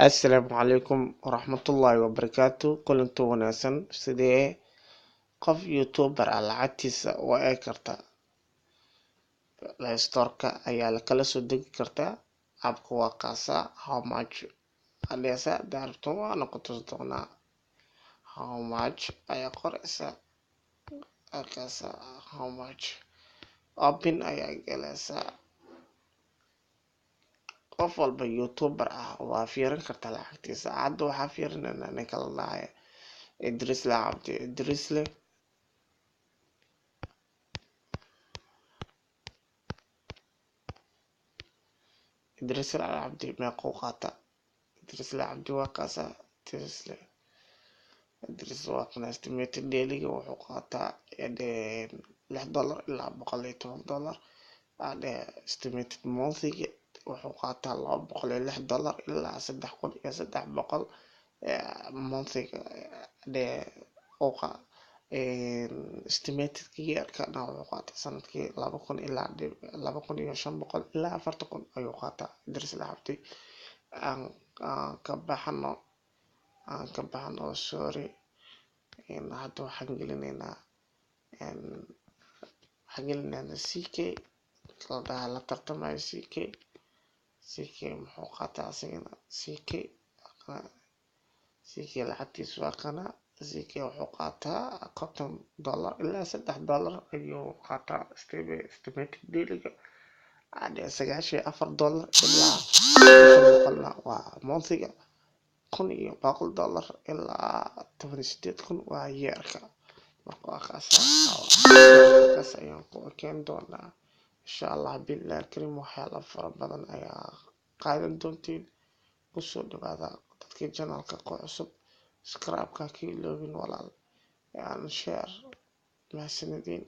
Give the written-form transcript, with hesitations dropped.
Asalaamu calaykum waraxmatullaahi wabarakaatu. Kulanti wanaagsan. Sidee qof youtuber ah lacagtiisa u eegi kartaa? Play Store-ka ayaa kala soo degi kartaa. Abka waa kaasa how much adheesa daarto waa noqoto doonaa how much ayaa qoraysa kaasa how much open ayaa galaysa. qof walba youtuber ah waa fiirin kartaa lacagtiisa. Hadda waxaa fiirinayna ninka la dhahayo Idrisle Cabdi. Idrisle Cabdi meequu qaata? Idrisle Cabdi waa kaasa. Idrisle waa kan estimated daily-ga wuxuu qaataa $6 ilaa $110. Estimated monthly-ga wuxuu qaataa $206 ilaa $3,300 monthly-ga. Estimated year-kana wuxuu qaataa sanadkii 2,000 ilaa 2,500 ilaa 4,000 ayuu qaataa Idrisle Cabdi. aan ka baxno sorry. Hadda waxaan gelinaynaa CK la tartamayo. CK muxuu qaataa asigana? CK lacagtiisu waa kana. CK wuxuu qaataa $50 ilaa $3 ayuu qaataa estimated daily-ga. $94 ilaa $100 waa monthly-ga. $1,200 ilaa $18,000 waa year-ka. marka waa kaas ayaan ku ekeen doonaa insha Allah billahi karim. waxyaalo fara badan ayaa qaadan doontiin. kusoo dhawaada dadkii channelka ku cusub. subscribe-ka ka iloobin walaal. share mahadsanidin.